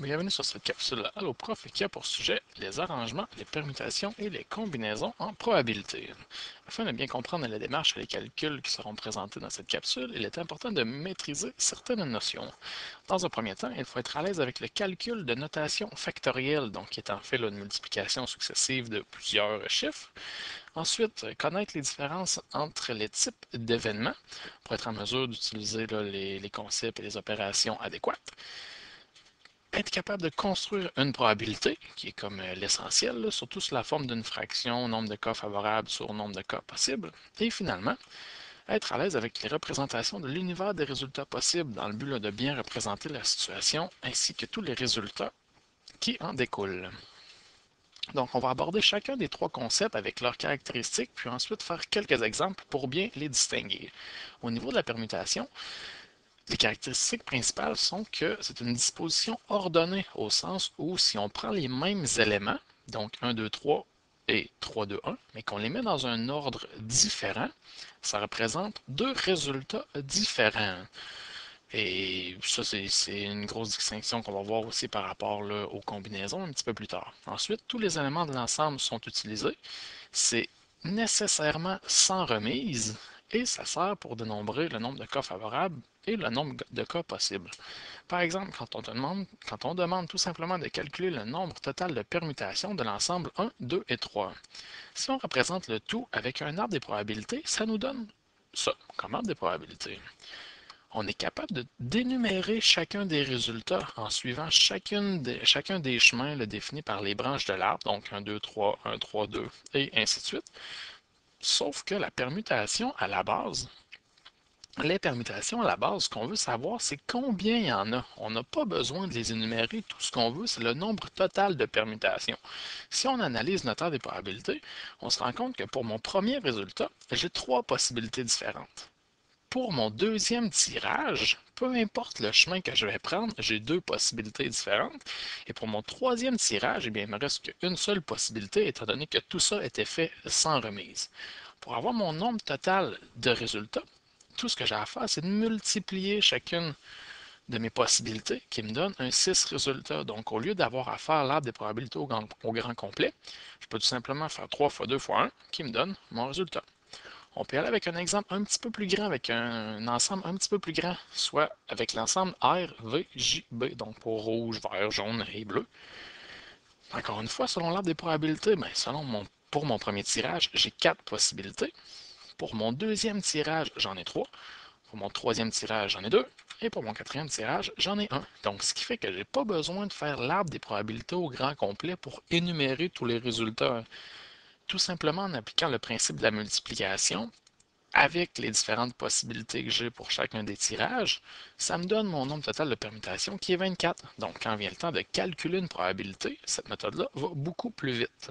Bienvenue sur cette capsule Allo Prof qui a pour sujet les arrangements, les permutations et les combinaisons en probabilité. Afin de bien comprendre la démarche et les calculs qui seront présentés dans cette capsule, il est important de maîtriser certaines notions. Dans un premier temps, il faut être à l'aise avec le calcul de notation factorielle, donc qui est en fait une multiplication successive de plusieurs chiffres. Ensuite, connaître les différences entre les types d'événements pour être en mesure d'utiliser les concepts et les opérations adéquates. Être capable de construire une probabilité, qui est comme l'essentiel, surtout sous la forme d'une fraction, nombre de cas favorables sur nombre de cas possibles. Et finalement, être à l'aise avec les représentations de l'univers des résultats possibles dans le but de bien représenter la situation ainsi que tous les résultats qui en découlent. Donc, on va aborder chacun des trois concepts avec leurs caractéristiques, puis ensuite faire quelques exemples pour bien les distinguer. Au niveau de la permutation, les caractéristiques principales sont que c'est une disposition ordonnée au sens où si on prend les mêmes éléments, donc 1, 2, 3 et 3, 2, 1, mais qu'on les met dans un ordre différent, ça représente deux résultats différents. Et ça, c'est une grosse distinction qu'on va voir aussi par rapport là, aux combinaisons un petit peu plus tard. Ensuite, tous les éléments de l'ensemble sont utilisés. C'est nécessairement sans remise et ça sert pour dénombrer le nombre de cas favorables et le nombre de cas possibles. Par exemple, quand on demande tout simplement de calculer le nombre total de permutations de l'ensemble 1, 2 et 3. Si on représente le tout avec un arbre des probabilités, ça nous donne ça comme arbre des probabilités. On est capable de d'énumérer chacun des résultats en suivant chacun des chemins définis par les branches de l'arbre, donc 1, 2, 3, 1, 3, 2, et ainsi de suite. Sauf que la permutation à la base, les permutations à la base, ce qu'on veut savoir, c'est combien il y en a. On n'a pas besoin de les énumérer. Tout ce qu'on veut, c'est le nombre total de permutations. Si on analyse notre arbre des probabilités, on se rend compte que pour mon premier résultat, j'ai trois possibilités différentes. Pour mon deuxième tirage, peu importe le chemin que je vais prendre, j'ai deux possibilités différentes. Et pour mon troisième tirage, eh bien, il me reste qu'une seule possibilité, étant donné que tout ça était fait sans remise. Pour avoir mon nombre total de résultats, tout ce que j'ai à faire, c'est de multiplier chacune de mes possibilités qui me donne un 6 résultats. Donc, au lieu d'avoir à faire l'arbre des probabilités au grand complet, je peux tout simplement faire 3 fois 2 fois 1 qui me donne mon résultat. On peut aller avec un exemple un petit peu plus grand, avec un ensemble un petit peu plus grand, soit avec l'ensemble R, V, J, B, donc pour rouge, vert, jaune et bleu. Encore une fois, selon l'arbre des probabilités, pour mon premier tirage, j'ai 4 possibilités. Pour mon deuxième tirage, j'en ai 3. Pour mon troisième tirage, j'en ai 2. Et pour mon quatrième tirage, j'en ai un. Donc, ce qui fait que je n'ai pas besoin de faire l'arbre des probabilités au grand complet pour énumérer tous les résultats. Tout simplement en appliquant le principe de la multiplication, avec les différentes possibilités que j'ai pour chacun des tirages, ça me donne mon nombre total de permutations qui est 24. Donc, quand vient le temps de calculer une probabilité, cette méthode-là va beaucoup plus vite.